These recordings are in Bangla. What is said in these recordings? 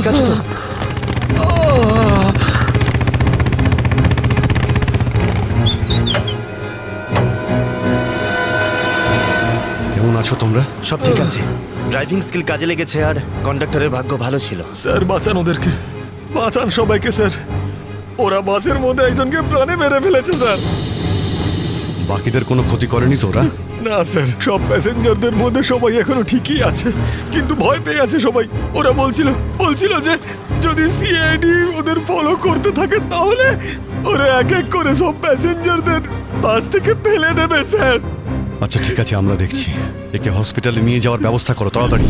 ঠিক আছে তো? কেমন আছো তোমরা? সব ঠিক আছে। ড্রাইভিং স্কিল কাজে লেগেছে আর কন্ডাক্টরের ভাগ্য ভালো ছিল। স্যার বাঁচান ওদেরকে, বাঁচান সবাইকে স্যার। ওরা বাসের মধ্যে একজনকে প্রাণে মেরে ফেলেছে স্যার। বাকিদের কোনো ক্ষতি করেনি তো ওরা? না স্যার, সব প্যাসেঞ্জারদের মধ্যে সবাই এখনো ঠিকই আছে, কিন্তু ভয় পেয়ে আছে সবাই। ওরা বলছিল যে যদি সিআইডি ওদের ফলো করতে থাকে তাহলে ওরা এক এক করে সব প্যাসেঞ্জারদের বাস থেকে ফেলে দেবে স্যার। আচ্ছা ঠিক আছে, আমরা দেখছি। একে হসপিটালে নিয়ে যাওয়ার ব্যবস্থা করো তাড়াতাড়ি।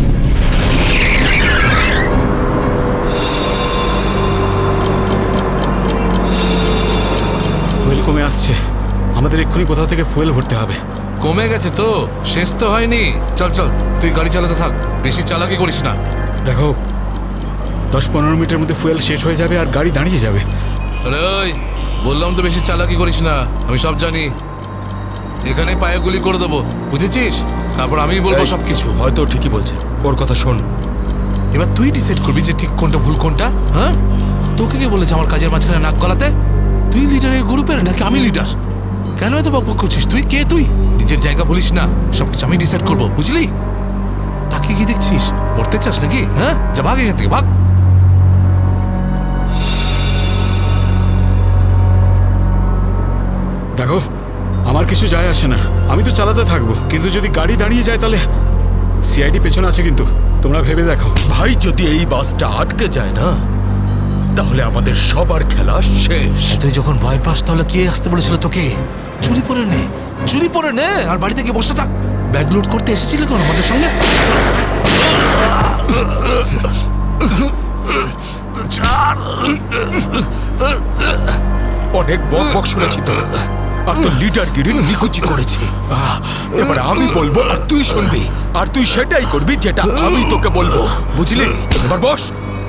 ফুয়েল কমে আসছে, আমাদের এক্ষুনি কোথাও থেকে ফুয়েল ভরতে হবে। কমে গেছে তো, শেষ তো হয়নি। চল চল, তুই গাড়ি চালাতে থাক, বেশি চালাকি করিস না। দেখো 10-15 মিনিটের মধ্যে ফুয়েল শেষ হয়ে যাবে আর গাড়ি দাঁড়িয়ে যাবে। আরে ওই, বললাম তো বেশি চালাকি করিস না, আমি সব জানি। এখানে পায়ে গুলি করে দেবো, বুঝেছিস? তারপর আমি বলবো সবকিছু। হয়তো ঠিকই বলছে, ওর কথা শোন। এবার তুই ডিসাইড করবি যে ঠিক কোনটা ভুল কোনটা। হ্যাঁ, তোকে কে বলেছে আমার কাজের মাঝখানে নাক গলাতে? তুই লিডার এই গ্রুপের নাকি আমি লিডার? কেন এত বকবক করছিস? তুই কে? তুই নিজের জায়গা বলিস না, সবকিছু আমি ডিসাইড করবো, বুঝলি? তাকে কি দেখছিস? মরতে চাস নাকি? হ্যাঁ, যা ভাগ এখান থেকে, ভাগ। দেখো আমার কিছু যায় আসে না, আমি তো চালাতে থাকবো, কিন্তু যদি গাড়ি দাঁড়িয়ে যায় তাহলে সিআইডি পেছনে আছে, কিন্তু তোমরা ভেবে দেখো। ভাই, যদি এই বাসটা আটকে যায় না তাহলে আমাদের সবার খেলা শেষ। তুই যখন ভয় পাস তাহলে কে আসতে বলেছিল তোকে? চুরি করে নে, চুরি করে নে, আর বাড়িতে গিয়ে বসে থাক। ব্যাগ লোড করতে এসেছিলে কেন আমাদের সঙ্গে? অনেক বক শুনেছি তো, আর তো লিডারগিরি নিকুচি করেছি। এবার আমি বলবো আর তুই শুনবি, আর তুই সেটাই করবি যেটা আমি তোকে বলবো, বুঝলি? এবার বস।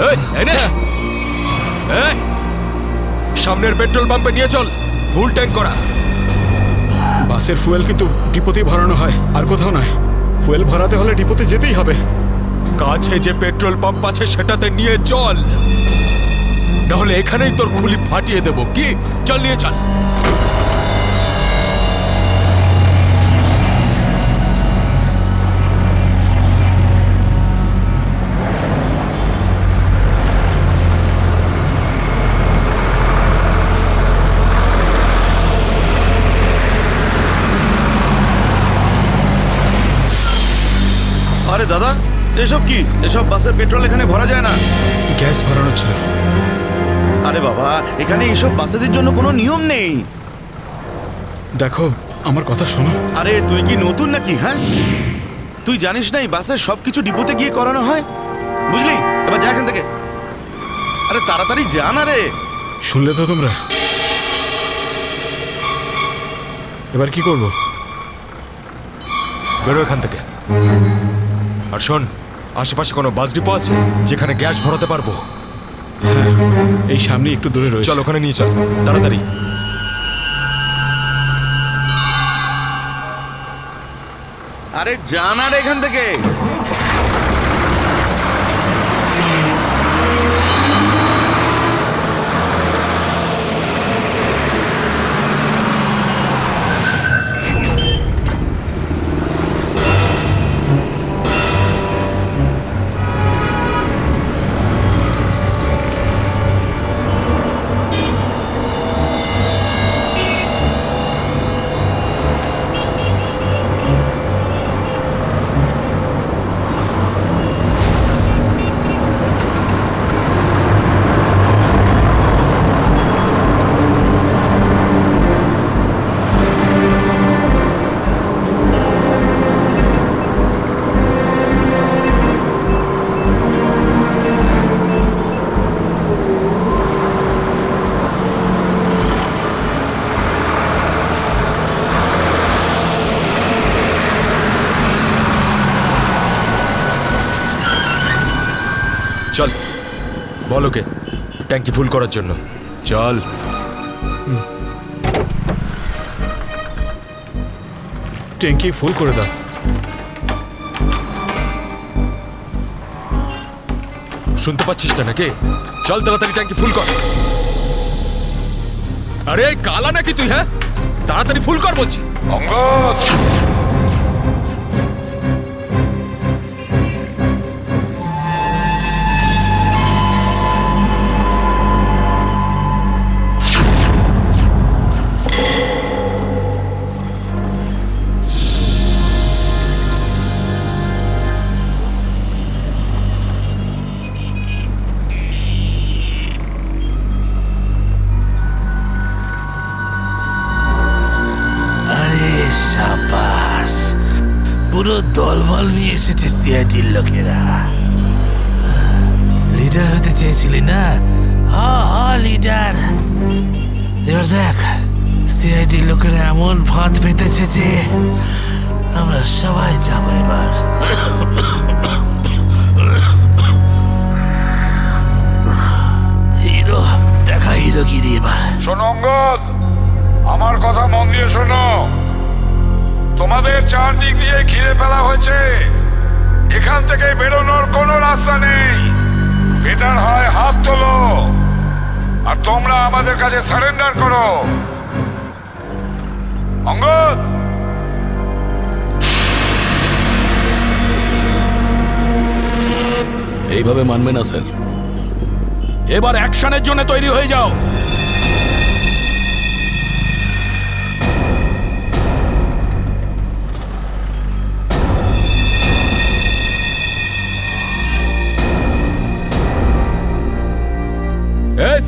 এই, এই নে। এই, সামনের পেট্রোল পাম্পে নিয়ে চল, ফুল ট্যাঙ্ক করা। বাসের ফুয়েল কিন্তু ডিপোতেই ভরানো হয়, আর কোথাও নয়। ফুয়েল ভরাতে হলে ডিপোতে যেতেই হবে। কাছে যে পেট্রোল পাম্প আছে সেটাতে নিয়ে চল, নাহলে এখানেই তোর খুলি ফাটিয়ে দেবো। কি? চল, নিয়ে চল। আরে দাদা, এসব কি? এসব বাসের পেট্রোল এখানে ভরা যায় না। গ্যাস ভরানো ছিল। আরে বাবা, এখানে এইসব বাসেদের জন্য কোনো নিয়ম নেই। দেখো আমার কথা শোনো। আরে তুই কি নতুন নাকি? হ্যাঁ, তুই জানিস না এই বাসের সবকিছু ডিপোতে গিয়ে করানো হয়, বুঝলি? এবার যা এখান থেকে। আরে তাড়াতাড়ি যা না রে। শুনলে তো তোমরা? এবার কি করব? বেরো এখান থেকে। আর শোন, আশেপাশে কোনো বাস ডিপো আছে যেখানে গ্যাস ভরাতে পারবো? হ্যাঁ, এই সামনে একটু দূরে রয়েছে। চল, ওখানে নিয়ে চল তাড়াতাড়ি। আরে যা না রে এখান থেকে। চল, বল ওকে ট্যাঙ্কি ফুল করার জন্য। চল। ট্যাঙ্কি ফুল করে দাও। শুনতে পাচ্ছিস না নাকি? চল তাড়াতাড়ি ট্যাঙ্কি ফুল কর। আরে কালা নাকি তুই? হ্যাঁ, তাড়াতাড়ি ফুল কর বলছি। অঙ্গদ, আরে সাবাস, পুরো দলবল নিয়ে এসেছে সিআইডির লোকেরা। লিডার হতে চেয়েছিলি না? লিডার। এবার দেখ, সিআইডির লোকেরা এমন ফাঁদ পেতেছে যে আমরা সবাই যাবো এবার। হিরো দেখা, হিরোগিরি এবার। শোনো অঙ্গদ, আমার কথা মন দিয়ে শোনো। তোমাদের চারদিক দিয়ে ঘিরে ফেলা হয়েছে, এখান থেকে বেরোনোর কোনো রাস্তা নেই। বেটার হয় হাত তোলো আর তোমরা আমাদের কাছে সারেন্ডার করো। অঙ্গদ, এইভাবে মানবে না স্যার। এবার অ্যাকশনের জন্য তৈরি হয়ে যাও।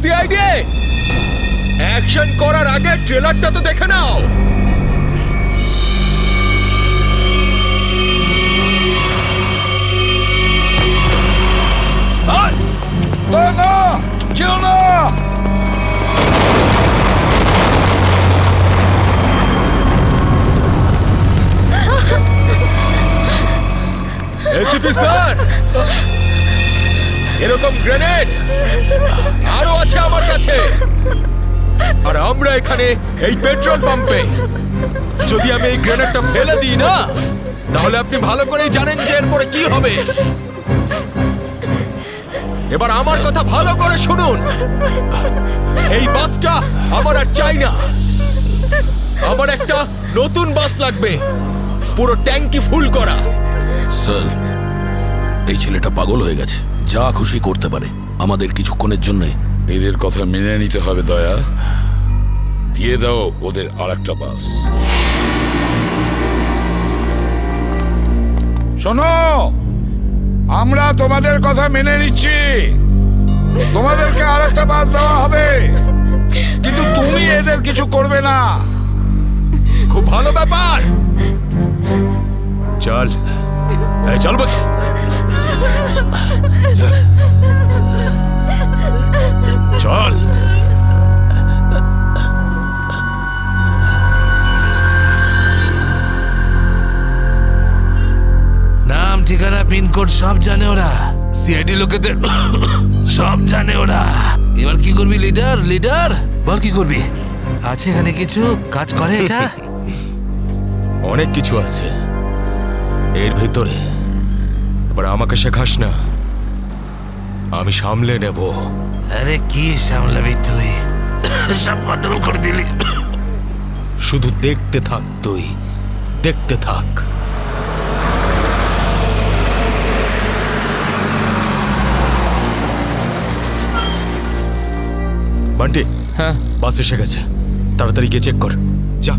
সিআইডি, অ্যাকশন করার আগে ট্রেলারটা তো দেখে নাও। না, যেও না। এসিপি স্যার, এরকম গ্রেনেড আরো আছে আমার কাছে। আর আমরা এখানে এই পেট্রোল পাম্পে, যদি আমি এই গ্রেনেডটা ফেলে দিই না, তাহলে আপনি ভালো করেই জানেন যে এরপরে কি হবে। এবার আমার কথা ভালো করে শুনুন। এই বাসটা আমার আর চাই না। আমার একটা নতুন বাস লাগবে, পুরো ট্যাঙ্কি ফুল করা। স্যার, এই ছেলেটা পাগল হয়ে গেছে, যা খুশি করতে পারে আমাদের কিছুক্ষণের জন্য। এদের কথা মেনে নিতে হবে দয়া। দিয়ে দাও ওদের আর একটা বাস। শোনো, আমরা তোমাদের কথা মেনে নিচ্ছি, তোমাদেরকে আর একটা বাস দেওয়া হবে, কিন্তু তুমি এদের কিছু করবে না। খুব ভালো ব্যাপার। চল, এই চল বলছি। চল। নাম, ঠিকানা, পিনকোড সব জানে ওরা। সিআইডি লোকেদের সব জানে ওরা। এবার কি করবি লিডার? লিডার বল, কি করবি? আছে এখানে কিছু কাজ করে এটা? অনেক কিছু আছে এর ভেতরে। এবার আমাকে শেখাস না, আমি সামলে নেব। আরে কি সামলাবি তুই? সব গন্ডগোল করে দিলি। শুধু দেখতে থাক, তুই দেখতে থাক। বান্টি, হ্যাঁ বাস এসে গেছে, তাড়াতাড়ি গিয়ে চেক কর। যা।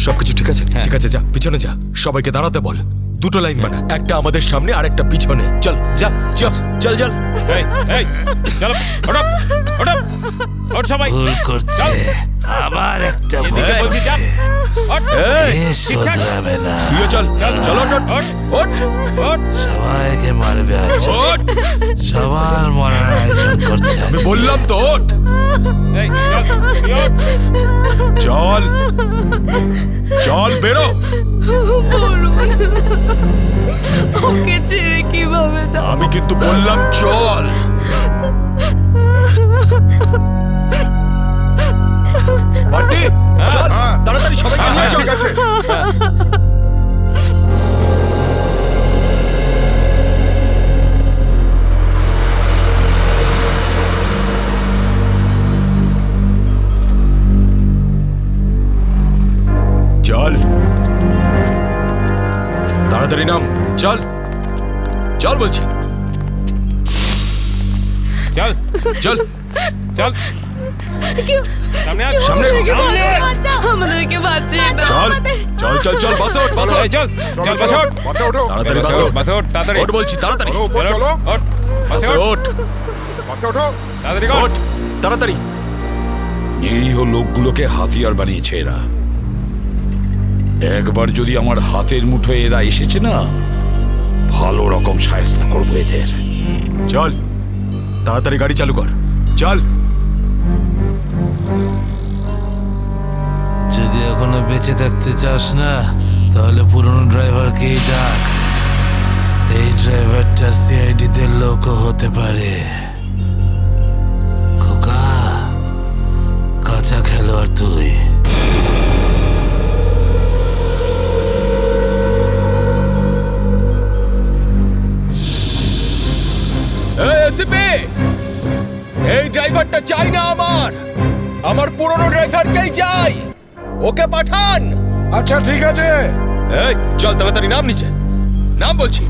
সবকিছু ঠিক আছে? ঠিক আছে, যা পিছনে যা, সবাইকে দাঁড়াতে বল। দুটো লাইন বানা, একটা আমাদের সামনে আর একটা পিছনে। চল যা চল চল চল। এই এই চলো ওঠো ওঠো ওঠ সবাই ভুল করছে, আবার একটা ভুল এদিকে বলছি যা করছে। ওঠ এই এ শোধরাবে না, তুইও চল চল ওঠ ওঠ ওঠ ওঠ সবাইকে মারবে আজ, ওঠ। সবার মরার আয়োজন করছে আজ। আমি বললাম তো ওঠ। এই চল তুই ওঠ। চল চল বেরো। ওকে ছেড়ে কিভাবে যাব? আমি কিন্তু বললাম চল। বান্টি চল তাড়াতাড়ি সবাইকে নিয়ে চল। ঠিক আছে চল তাড়াতাড়ি নাম, চল চল বলছি, চল চল চল সামনে আয় সামনে আমাদেরকে বাঁচিয়ে দাও। চল চল চল চল বাসে ওঠ বাসে এই চল চল বাসে ওঠ বাসে ওঠো তাড়াতাড়ি বাসে বাসে ওঠ বাসে ওঠ তাড়াতাড়ি ওঠ বলছি তাড়াতাড়ি চলো, উপর চলো ওঠ বাসে বাসে ওঠ ওঠ বাসে ওঠো। তাড়াতাড়ি কর ওঠ তাড়াতাড়ি। নিরীহ লোকগুলোকে হাতিয়ার বানিয়েছে এরা। একবার যদি আমার হাতের মুঠোয় এরা এসেছে না, ভালো রকম শায়েস্তা করবো এদের। চল তাড়াতাড়ি গাড়ি চালু কর, চল। যদি এখনো বেঁচে থাকতে চাস না তাহলে পুরনো ড্রাইভারকেই ডাক। এই ড্রাইভারটা সিআইডি তে লোকও হতে পারে। খোকা, কাঁচা খেলোয়াড় তুই। এই এসিপি, এই ড্রাইভারটা চাই না আমার পুরনো ড্রাইভারকেই চাই, ওকে পাঠান। আচ্ছা ঠিক আছে। এই চল তাড়াতাড়ি নাম নিচে, নাম বলছি।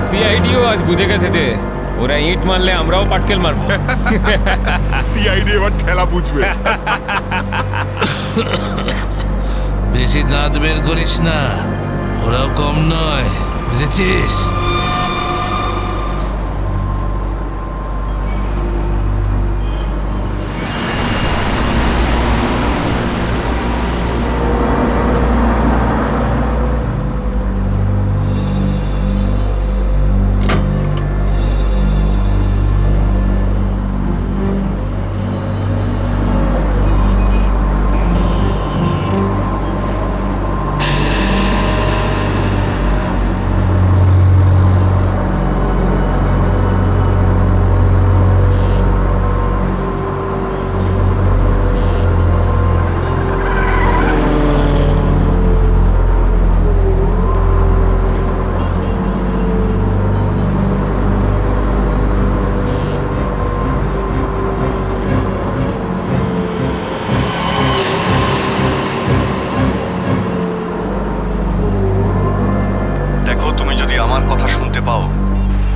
সিআইডিও আজ বুঝে গেছে যে ওরা ইট মারলে আমরাও পাটকেল মারবো। সিআইডি এবার ঠেলা বুঝবে। বেশি দাঁত বের করিস না, ওরাও কম নয়, বুঝেছিস?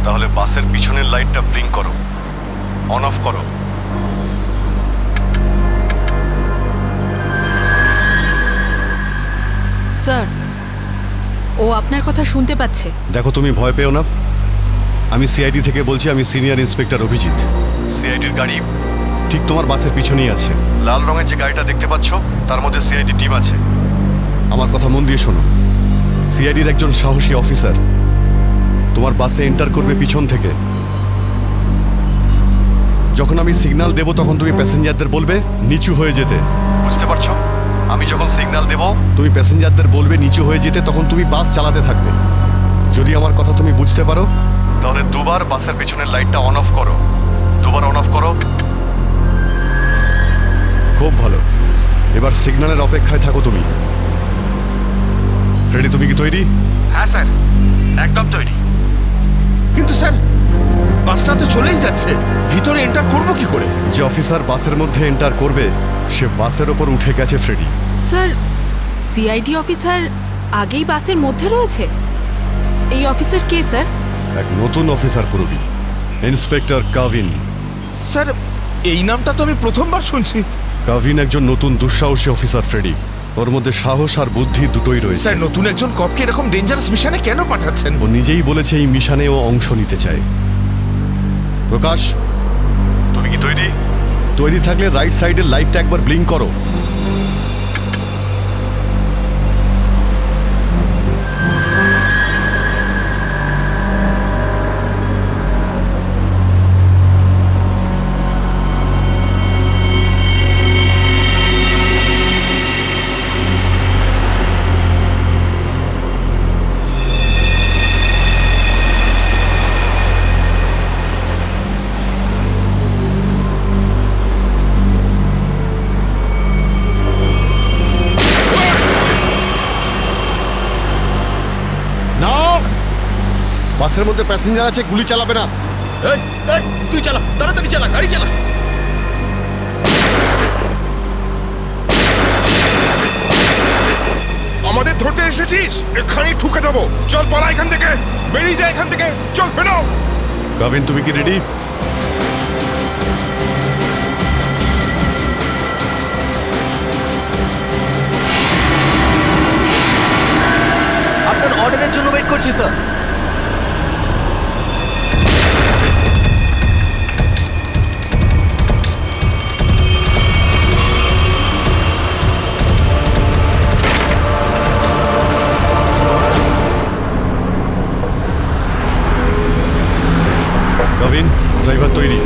তাহলে বাসের পিছনের লাইটটা ব্লিঙ্ক করো, অন অফ করো। স্যার, ও আপনার কথা শুনতে পাচ্ছে। দেখো, তুমি ভয় পেও না। আমি সিআইডি থেকে বলছি, আমি সিনিয়র ইন্সপেক্টর অভিজিৎ। সিআইডির গাড়ি ঠিক তোমার বাসের পিছনেই আছে। লাল রঙের যে গাড়িটা দেখতে পাচ্ছ, তার মধ্যে সিআইডি টিম আছে। আমার কথা মন দিয়ে শোনো। সিআইডির একজন সাহসী অফিসার তোমার বাসে এন্টার করবে পিছন থেকে। যখন আমি সিগন্যাল দেব তখন তুমি প্যাসেঞ্জারদের বলবে নিচু হয়ে যেতে, বুঝতে পারছো? আমি যখন সিগন্যাল দেব তুমি প্যাসেঞ্জারদের বলবে নিচু হয়ে যেতে, তখন তুমি বাস চালাতে থাকবে। যদি আমার কথা তুমি বুঝতে পারো তাহলে দুবার বাসের পেছনের লাইটটা অন অফ করো, দুবার অন অফ করো। খুব ভালো, এবার সিগন্যালের অপেক্ষায় থাকো তুমি। ফ্রেডি, তুমি কি তৈরি? হ্যাঁ স্যার, একদম তৈরি। কিন্তু স্যার, বাসটা তো চলেই যাচ্ছে, ভিতরে এন্টার করব কি করে? যে অফিসার বাসের মধ্যে এন্টার করবে সে বাসের ওপর উঠে গেছে ফ্রেডি। স্যার, সিআইডি অফিসার আগেই বাসের মধ্যে রয়েছে। এই অফিসার কে স্যার? এক নতুন অফিসার পুরবি, ইন্সপেক্টর কাভিন। স্যার, এই নামটা তো আমি প্রথমবার শুনছি। কাভিন একজন নতুন দুঃসাহসী অফিসার ফ্রেডি। ওর মধ্যে সাহস আর বুদ্ধি দুটোই রয়েছে। স্যার, নতুন একজন কপকে এরকম ডেঞ্জারাস মিশনে কেন পাঠাচ্ছেন? ও নিজেই বলেছে এই মিশনে ও অংশ নিতে চায়। প্রকাশ, তুমি কি তৈরি? তৈরি থাকলে রাইট সাইডের লাইটটা একবার ব্লিঙ্ক করো। বাসের মধ্যে প্যাসেঞ্জার আছে, গুলি চালাবে না। এই, এই, তুই চালা, তাড়াতাড়ি চালা, গাড়ি চালা। আমাদের ধরতে এসেছিস? এখানেই ঠুকে দেবো। চল পালা এখান থেকে, বেরিয়ে যা এখান থেকে, চল বেরো। কাভিন, তুমি কি রেডি? আপনার অর্ডারের জন্য ওয়েট করছি স্যার। কাভিন, ড্রাইভার তৈরি।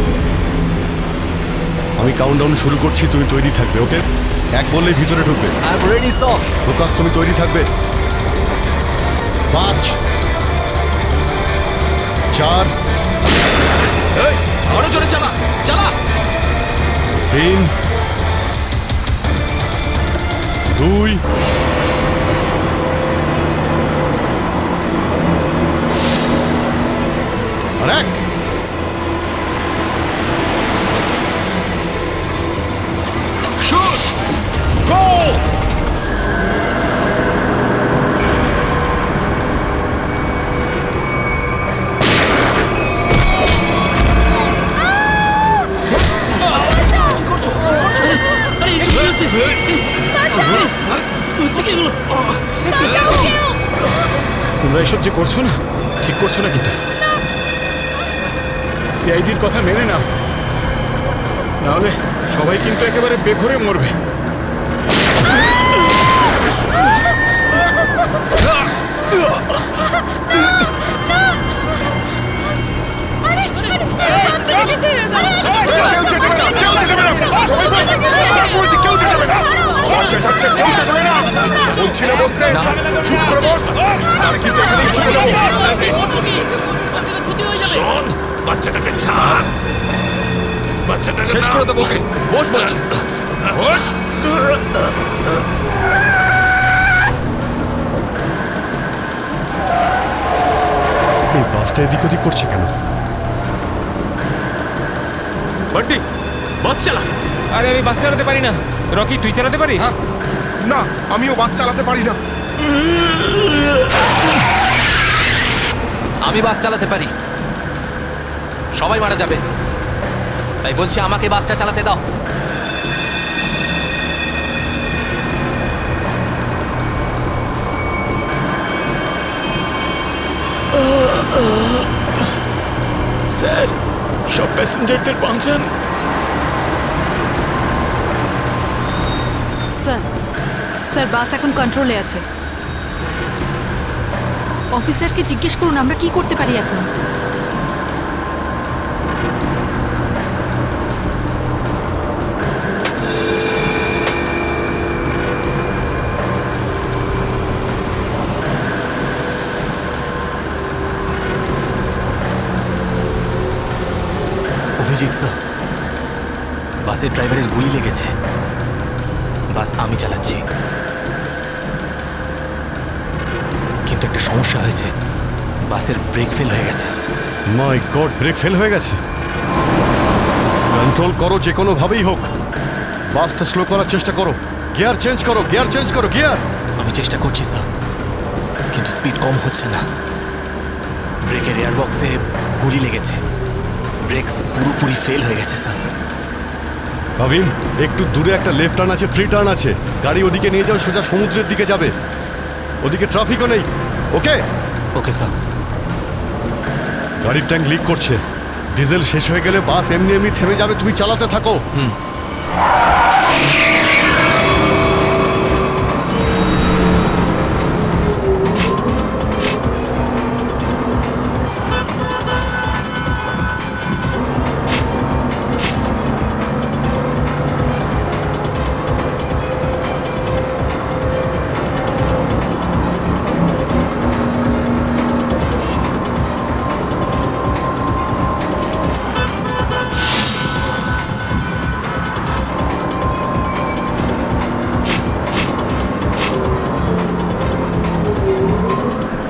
আমি কাউন্টডাউন শুরু করছি, তুমি তৈরি থাকবে, ওকে? এক বললেই ভিতরে ঢুকবে। I am ready sir. Prakash, তুমি তৈরি থাকবে। 5 4 এই, আরো জোরে চালা, চালা। 3 2 আর 1। শুট, গো! তোমরা এসব যে করছো না, ঠিক করছো না কিন্তু। সিআইডির কথা মেনে নাও, নাহলে সবাই কিন্তু একেবারে বেঘরে মরবে। বলছি না বসতে, চুপ করে বস। আর কিন্তু এখানেই ঠুকে দেবো। শোন, বাচ্চাটাকে ছাড়, বাচ্চাটাকে শেষ করে দেবো ওকে। বস বলছি। বস। এই বাসটা এদিক ওদিক করছে কেন? বান্টি, বাস চালা। আরে আমি বাস চালাতে পারি না। রকি, তুই চালাতে পারিস? না, আমিও বাস চালাতে পারি না। আমি বাস চালাতে পারি, সবাই মারা যাবে, তাই বলছি আমাকে বাসটা চালাতে দাও। স্যার, সব প্যাসেঞ্জারদের বাঁচান। স্যার, স্যার বাস এখন কন্ট্রোলে আছে। অফিসারকে জিজ্ঞেস করুন আমরা কি করতে পারি এখন। অভিজিৎ স্যার, বাসের ড্রাইভারের গুলি লেগেছে। বাস আমি চালাচ্ছি, কিন্তু একটা সমস্যা হয়েছে। বাসের ব্রেক ফেল হয়ে গেছে। মাই গড, ব্রেক ফেল হয়ে গেছে। কন্ট্রোল করো যে কোনো ভাবেই হোক, বাসটা স্লো করার চেষ্টা করো। গিয়ার চেঞ্জ করো, গিয়ার চেঞ্জ করো, গিয়ার। আমি চেষ্টা করছি স্যার, কিন্তু স্পিড কম হচ্ছে না। ব্রেকের এয়ার বক্সে গুলি লেগেছে। ব্রেকস পুরোপুরি ফেল হয়ে গেছে স্যার। ভাবিন, একটু দূরে একটা লেফট টার্ন আছে, ফ্রি টার্ন আছে। গাড়ি ওদিকে নিয়ে যাও, সোজা সমুদ্রের দিকে যাবে। ওদিকে ট্রাফিকও নেই। ওকে ওকে স্যার। গাড়ির ট্যাঙ্ক লিক করছে। ডিজেল শেষ হয়ে গেলে বাস এমনি এমনি থেমে যাবে, তুমি চালাতে থাকো।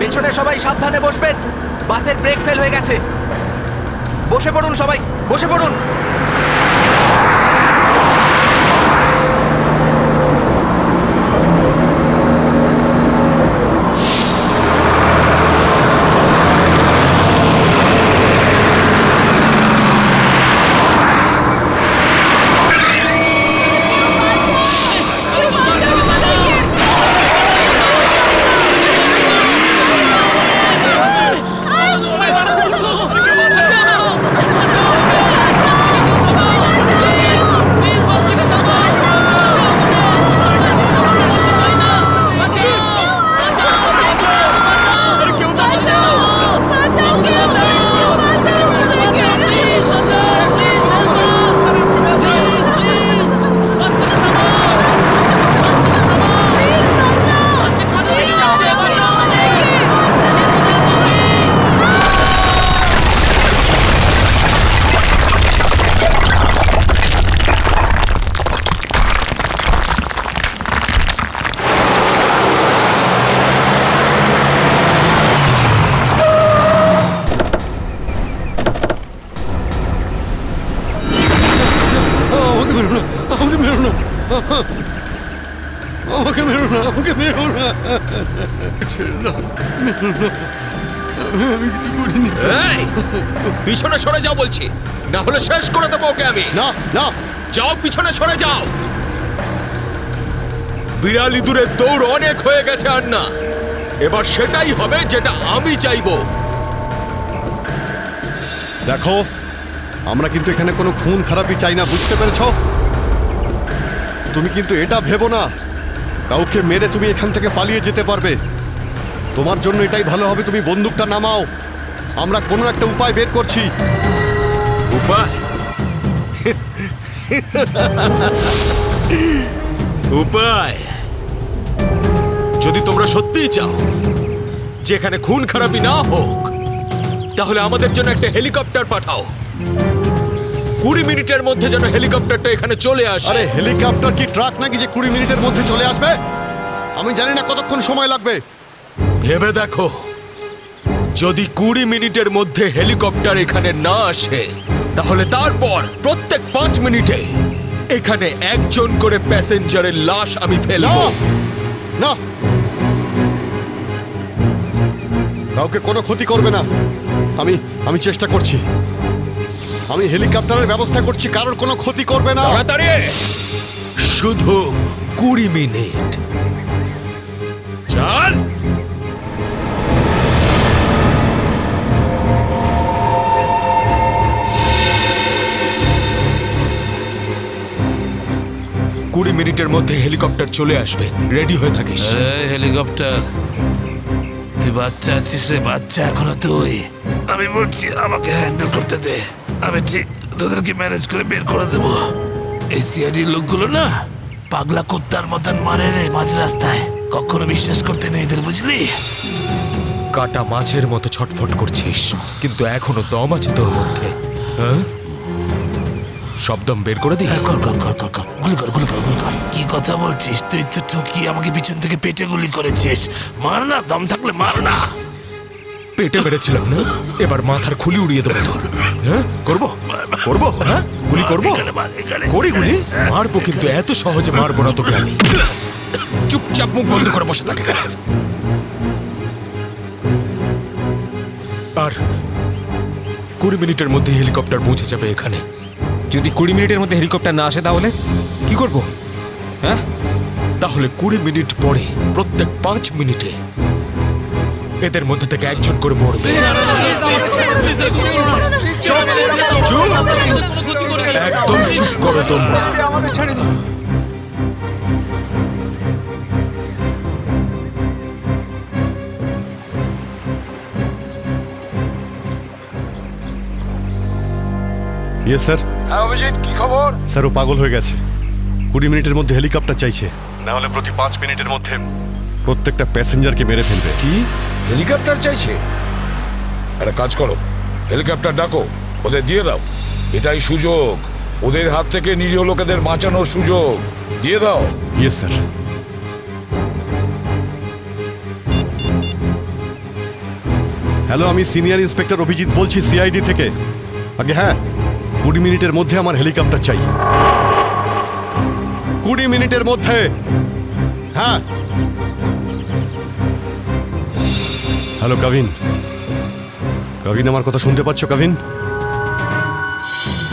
পেছনে সবাই সাবধানে বসবেন, বাসের ব্রেক ফেল হয়ে গেছে। বসে পড়ুন সবাই, বসে পড়ুন। আমাকে মেরো না, আমাকে মেরো না, ছেড়ে দাও, মেরো না। আমি কিছু করিনি। পিছনে সরে যাও বলছি, না হলে শেষ করে দেবো ওকে আমি। না না, যাও, পিছনে সরে যাও। বিড়াল ইঁদুরের দৌড় অনেক হয়ে গেছে আর না। এবার সেটাই হবে যেটা আমি চাইবো। দেখো, আমরা কিন্তু এখানে কোনো খুন খারাপি চাই না, বুঝতে পেরেছো? তুমি কিন্তু এটা ভেবো না কাউকে মেরে তুমি এখান থেকে পালিয়ে যেতে পারবে। তোমার জন্য এটাই ভালো হবে, তুমি বন্দুকটা নামাও। আমরা কোনো একটা উপায় বের করছি। উপায়? উপায়? যদি তোমরা সত্যিই চাও যেখানে খুন খারাপি না হোক, তাহলে আমাদের জন্য একটা হেলিকপ্টার পাঠাও। 20 মিনিটের মধ্যে যেন হেলিকপ্টারটা এখানে চলে আসে। আরে হেলিকপ্টার কি ট্রাক নাকি যে 20 মিনিটের মধ্যে চলে আসবে? আমি জানি না কতক্ষণ সময় লাগবে। ভেবে দেখো, যদি 20 মিনিটের মধ্যে হেলিকপ্টার এখানে না আসে, তাহলে তারপর প্রত্যেক 5 মিনিটে এখানে একজন করে প্যাসেঞ্জারের লাশ আমি ফেলবো। না, কাউকে কোনো ক্ষতি করবে না। আমি চেষ্টা করছি। আমি হেলিকপ্টারের ব্যবস্থা করছি, কারোর কোনো ক্ষতি করবে না। তাড়াতাড়ি, শুধু 20 মিনিট। চল। কুড়ি মিনিটের মধ্যে হেলিকপ্টার চলে আসবে, রেডি হয়ে থাকিস। হেলিকপ্টার, তুই তুই বাচ্চা আছিস রে, বাচ্চা এখনো তুই। আমি বলছি আমাকে হ্যান্ডেল করতে দে, আমি ঠিক তোদেরকে ম্যানেজ করে বের করে দেবো। এই সিআইডির লোকগুলো না পাগলা কুত্তার মতন মারে রে মাঝ রাস্তায়, কখনো বিশ্বাস করতে নেই এদের, বুঝলি? কাটা মাছের মতো ছটফট করছিস, কিন্তু এখনো দম আছে তোর মধ্যে। হ্যাঁ, সব দম বের করে দি। কর কর কর কর কর, গুলি কর গুলি কর গুলি কর। কি কথা বলছিস? তুই তো ঠকিয়ে আমাকে পিছন থেকে পেটে গুলি করেছিস। মার না, দম থাকলে মার না। পেটে মেরেছিলাম না, এবার মাথার খুলি উড়িয়ে দেবো তোর। হ্যাঁ, করবো করবো, হ্যাঁ গুলি করবো, এখানে মার, এখানে। করি গুলি। মারবো, কিন্তু এত সহজে মারবো না তোকে আমি। চুপচাপ মুখ বন্ধ করে বসে থাকে। আর 20 মিনিটের মধ্যে হেলিকপ্টার পৌঁছে যাবে এখানে। যদি 20 মিনিটের মধ্যে হেলিকপ্টার না আসে তাহলে কি করব? হ্যাঁ, তাহলে 20 মিনিট পরে প্রত্যেক 5 মিনিটে এদের মধ্যে থেকে একজন করে মরবে। চুপ! একদম চুপ করো তোমরা। ইয়ে স্যার। হ্যাঁ অভিজিৎ, কি খবর? স্যার ও পাগল হয়ে গেছে। 20 মিনিটের মধ্যে হেলিকপ্টার চাইছে, না হলে প্রতি 5 মিনিটের মধ্যে প্রত্যেকটা প্যাসেঞ্জারকে মেরে ফেলবে। কি হেলিকপ্টার চাইছে? একটা কাজ করো, হেলিকপ্টার ডাকো, ওদের দিয়ে দাও। এটাই সুযোগ, ওদের হাত থেকে নিরীহ লোকেদের বাঁচানোর সুযোগ। দিয়ে দাও। ইয়ে স্যার। হ্যালো, আমি সিনিয়র ইন্সপেক্টর অভিজিৎ বলছি সিআইডি থেকে। আগে হ্যাঁ, 20 মিনিটের মধ্যে আমার হেলিকপ্টার চাই। 20 মিনিটের মধ্যে। হ্যাঁ। হ্যালো কাভিন, কাভিন আমার কথা শুনতে পাচ্ছ কাভিন?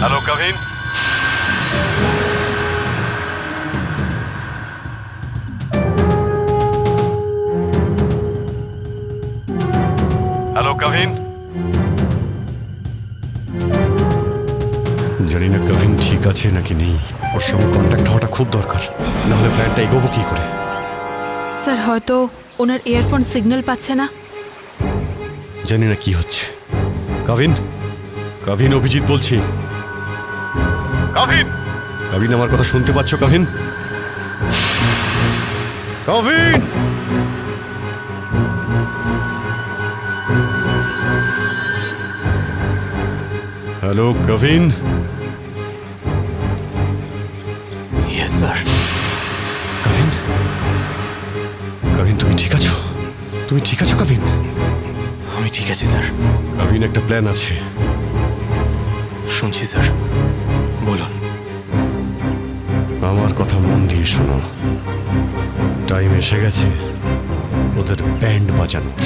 হ্যালো কাভিন। হ্যালো কাভিন। জানি না কাভিন ঠিক আছে নাকি নেই, ওর সঙ্গে কন্ট্যাক্ট হওয়াটা খুব দরকার, না হলে প্ল্যানটা এগোবো কি করে? স্যার হয়তো ওনার ইয়ারফোন সিগন্যাল পাচ্ছে না। জানি না কি হচ্ছে। কাভিন, কাভিন অভিজিৎ বলছি। কাভিন, কাভিন আমার কথা শুনতে পাচ্ছ Kavin? Kavin. Hello Kavin. Yes sir. Kavin, Kavin তুমি ঠিক আছো? তুমি ঠিক আছো কাভিন? আমি ঠিক আছি স্যার। কাভিন একটা প্ল্যান আছে। শুনছি স্যার, বলুন। আমার কথা মন দিয়ে শোনো, টাইম এসে গেছে ওদের ব্যান্ড বাজানোর।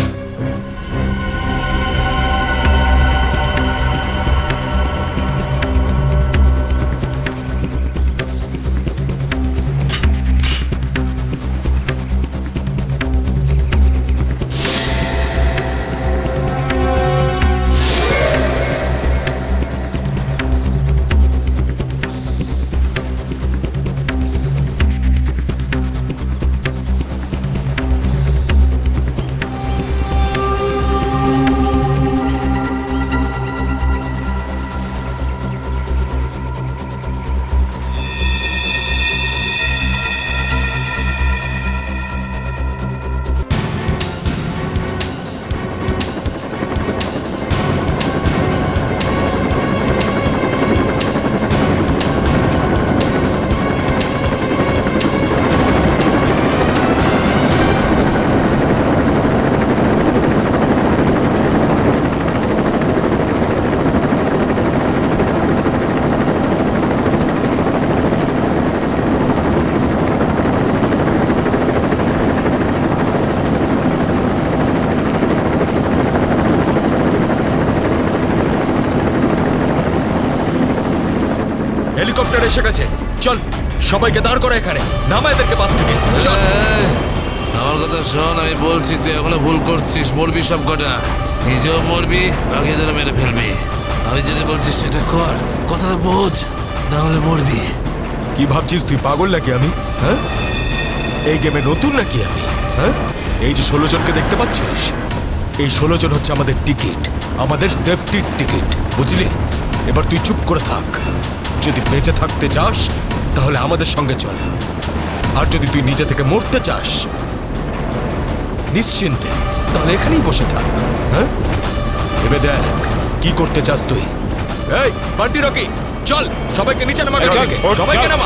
হেলিকপ্টার এসে গেছে, চল সবাইকে দাঁড় করা এখানে, নামা এদেরকে বাস থেকে। চল। আমার কথা শোন, আমি বলছি তুই এখনো ভুল করছিস। মরবি সব কটা, নিজেও মরবি, বাকিদের মেরে ফেলবি। আমি যেটা বলছি সেটা কর, কথাটা বোঝ, না হলে মরবি। কি ভাবছিস তুই পাগল নাকি আমি? হ্যাঁ, এই গেমে নতুন নাকি আমি? হ্যাঁ, এই যে 16 জনকে দেখতে পাচ্ছিস, এই 16 জন হচ্ছে আমাদের টিকিট, আমাদের সেফটির টিকিট, বুঝলি? এবার তুই চুপ করে থাক। যদি বেঁচে থাকতে চাস তাহলে আমাদের সঙ্গে চল, আর যদি তুই নিজে থেকে মরতে চাস নিশ্চিন্তে তাহলে এখানেই বসে থাক। হ্যাঁ, ভেবে দেখ কি করতে চাস তুই। এই বান্টি রকি, চল সবাইকে নিচে নামা, সবাইকে নামা,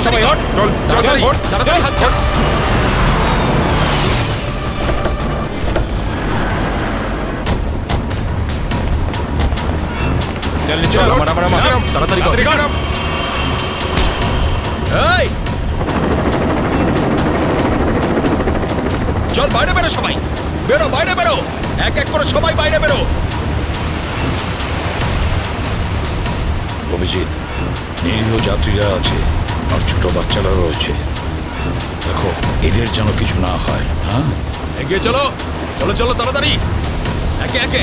তাড়াতাড়ি তাড়াতাড়ি হাত ছাড়। তাড়াতাড়ি কর। এই চল বাইরে বেরো, সবাই বেরো, বাইরে বেরো, এক এক করে সবাই বাইরে বেরো। অভিজিৎ, নিরীহ যাত্রীরা আছে আর ছোট বাচ্চারা রয়েছে, দেখো এদের যেন কিছু না হয়। হ্যাঁ, এগিয়ে চলো, চলো চলো তাড়াতাড়ি, একে একে।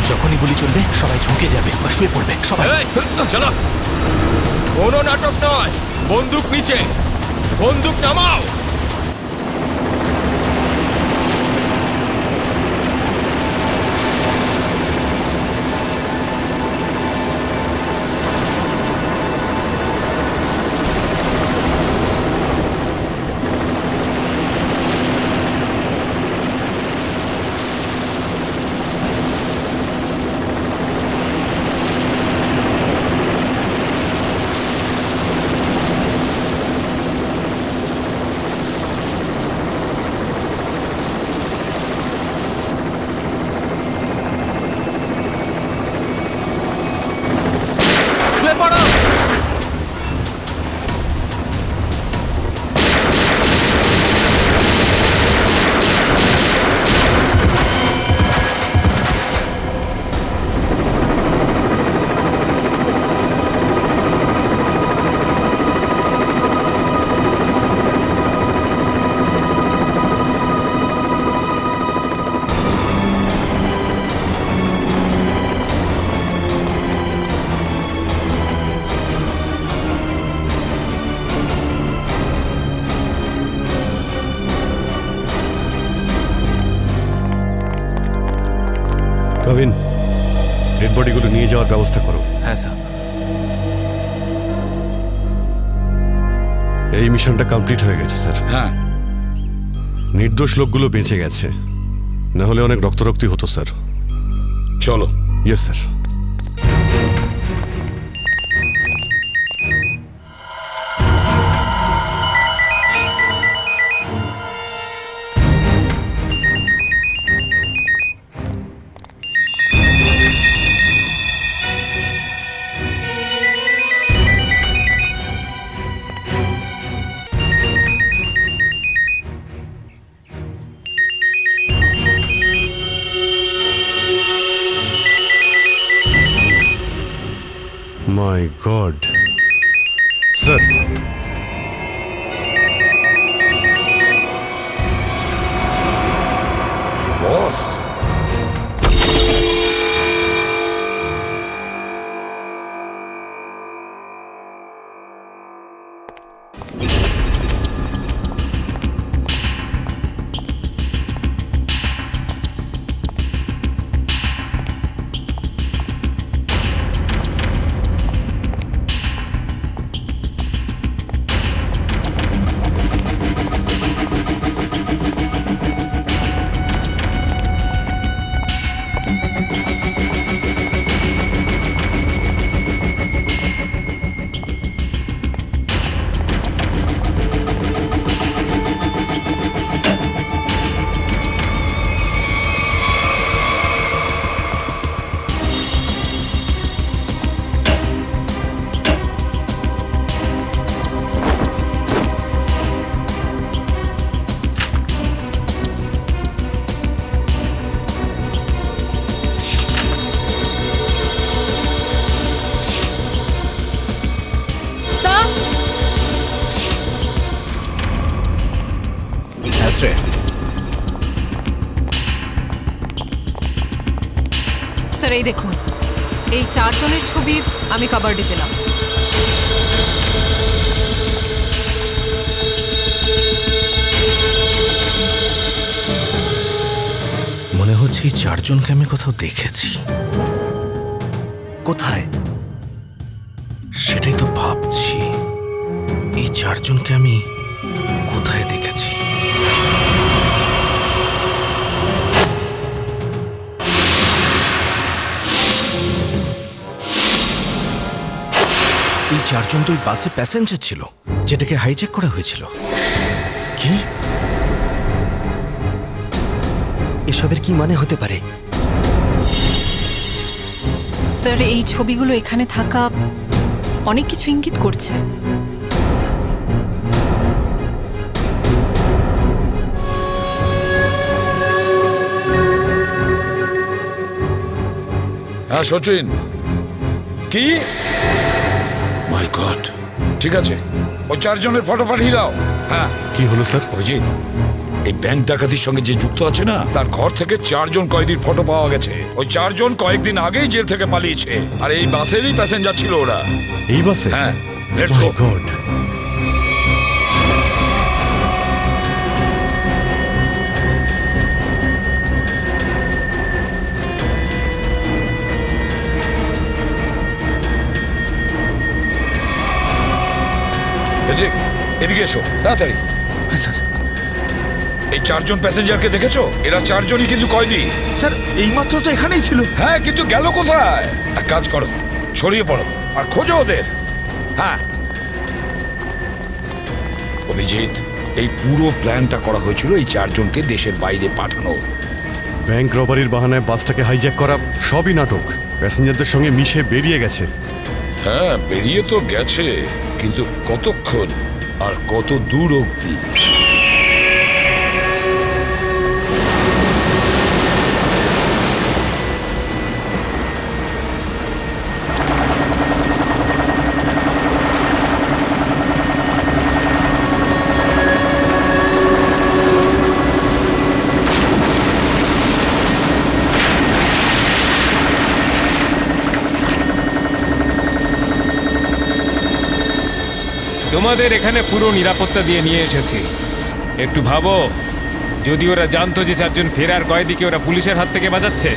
যখনই গুলি চলবে সবাই ঝুঁকে যাবে বা শুয়ে পড়বে সবাই। এই, চলো, কোনো নাটক নয়, বন্দুক নিচে, বন্দুক নামাও। শুয়ে পড়ো। কবিন, ডেড বডিগুলো নিয়ে যাওয়ার ব্যবস্থা করো। হ্যাঁ স্যার। এই মিশনটা কমপ্লিট হয়ে গেছে স্যার। হ্যাঁ, নির্দোষ লোকগুলো বেঁচে গেছে, না হলে অনেক রক্তারক্তি হতো স্যার। চলো। Yes sir. My god sir, boss, sir এই দেখুন, এই 4 জনের ছবি আমি কাবার্ডে পেলাম। মনে হচ্ছে এই 4 জনকে আমি কোথাও দেখেছি। কোথায়? সেটাই তো ভাবছি, এই 4 জনকে আমি কোথায় দেখেছি। এই 4 জন তো ওই বাসে প্যাসেঞ্জার ছিল যেটাকে হাইজ্যাক করা হয়েছিল। কি? এসবের কি মানে হতে পারে? স্যার এই ছবিগুলো এখানে থাকা অনেক কিছু ইঙ্গিত করছে। হ্যাঁ সচিন, কি? মাই গড, ঠিক আছে, ওই 4 জনের ফটো পাঠিয়ে দাও। হ্যাঁ কি হলো স্যার? অভিজিৎ, এই ব্যাংক ডাকাতির সঙ্গে যে যুক্ত আছে না, তার ঘর থেকে 4 জন কয়েদির ফটো পাওয়া গেছে। ওই 4 জন কয়েকদিন আগেই জেল থেকে পালিয়েছে, আর এই বাসেরই প্যাসেঞ্জার ছিল ওরা। এই বাসে? হ্যাঁ, লেটস গো। গড, এদিকে এসো তাড়াতাড়ি। এই 4 জন প্যাসেঞ্জারকে দেখেছো? এরা 4 জনই কিন্তু কয়েদি। স্যার এইমাত্র তো এখানেই ছিল। হ্যাঁ, কিন্তু গেল কোথায়? এক কাজ করো, ছড়িয়ে পড়ো আর খোঁজো ওদের। হ্যাঁ অভিজিৎ, এই পুরো প্ল্যানটা করা হয়েছিল এই 4 জনকে দেশের বাইরে পাঠানোর। ব্যাংক রবারির বাহানায় বাসটাকে হাইজ্যাক করা সবই নাটক। প্যাসেঞ্জারদের সঙ্গে মিশে বেরিয়ে গেছে। হ্যাঁ, বেরিয়ে তো গেছে, কিন্তু কতক্ষণ আর কত দূর অবধি? তোমাদের এখানে পুরো নিরাপত্তা দিয়ে নিয়ে এসেছি। একটু ভাবো, যদি ওরা জানতো যে 4 জন ফেরার কয়েদিকে ওরা পুলিশের হাত থেকে বাঁচাচ্ছে,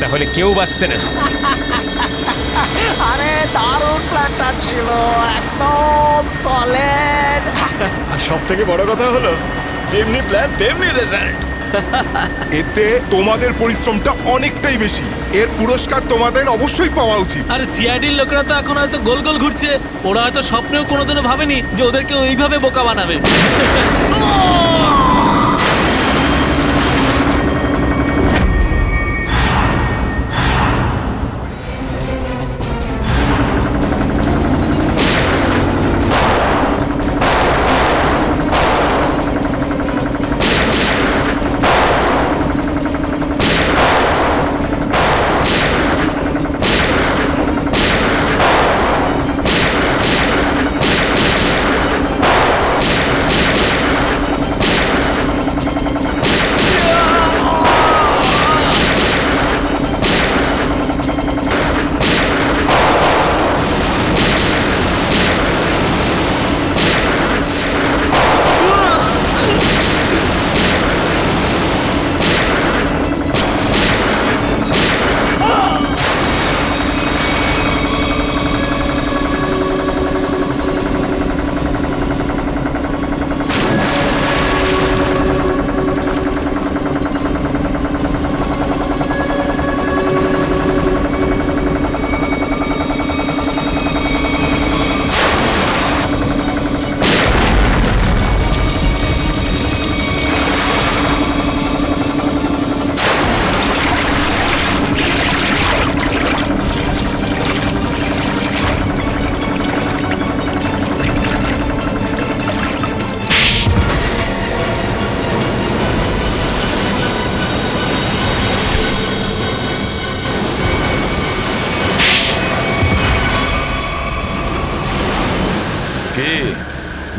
তাহলে কেউ বাঁচতে না। আরে দারুণ প্ল্যানটা ছিল, একদম সলিড। আর সব থেকে বড় কথা হলো, যেমনি প্ল্যান তেমনি রেজাল্ট। এতে তোমাদের পরিশ্রমটা অনেকটাই বেশি। এর পুরস্কার তোমাদের অবশ্যই পাওয়া উচিত। আর সিআইডির লোকরা তো এখন হয়তো গোল গোল ঘুরছে। ওরা হয়তো স্বপ্নেও কোনোদিনও ভাবেনি যে ওদেরকে ওইভাবে বোকা বানাবে।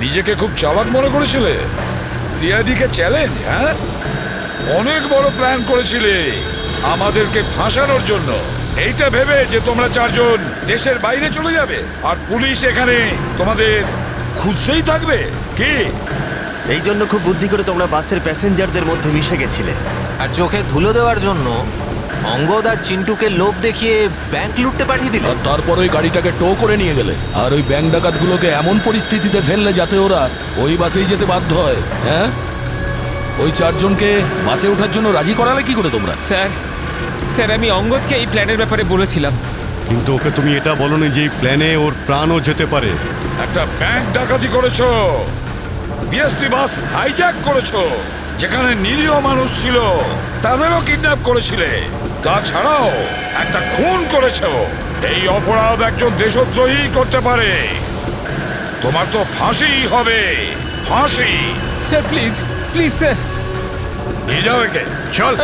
নিজেকে খুব চালাক মনে করেছিলে? সিআইডি কে চ্যালেঞ্জ? হ্যাঁ, অনেক বড় প্ল্যান করেছিলে। আমাদেরকে ফাঁসানোর জন্য। এইটা ভেবে যে তোমরা চারজন দেশের বাইরে চলে যাবে আর পুলিশ এখানে তোমাদের খুঁজতেই থাকবে কি? এই জন্য খুব বুদ্ধি করে তোমরা বাসের প্যাসেঞ্জারদের মধ্যে মিশে গেছিলে। আর চোখে ধুলো দেওয়ার জন্য অঙ্গদ আর চিন্টুকে লোভ দেখিয়ে ব্যাংক লুটতে পাঠিয়ে দিলে। আর তারপর ওই গাড়িটাকে টো করে নিয়ে গেলে আর ওই ব্যাংক ডাকাতগুলোকে এমন পরিস্থিতিতে ফেললে যাতে ওরা ওই বাসেই যেতে বাধ্য হয়। হ্যাঁ, ওই চারজনকে বাসে ওঠার জন্য রাজি করালে কি করে তোমরা? স্যার আমি অঙ্গদকে এই প্ল্যানের ব্যাপারে বলেছিলাম। কিন্তু ওকে তুমি এটা বলনি যে এই প্ল্যানে ওর প্রাণও যেতে পারে। একটা ব্যাংক ডাকাতি করেছো, বিএসটি বাস হাইজ্যাক করেছো, যেখানে নিরীহ মানুষ ছিল তাদেরও কিডন্যাপ করেছিলে, তাছাড়াও একটা খুন করেছো। এই অপরাধ একজন দেশদ্রোহী করতে পারে। তোমার তো ফাঁসি হবে, ফাঁসি। স্যার প্লিজ প্লিজ স্যার, নিয়ে যাও একে। চল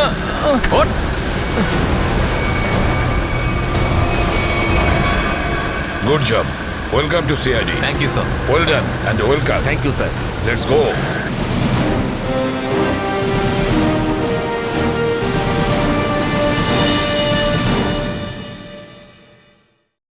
ওঠ। Good job. Welcome to CID. Thank you sir. Well done and welcome. Thank you sir. Let's go.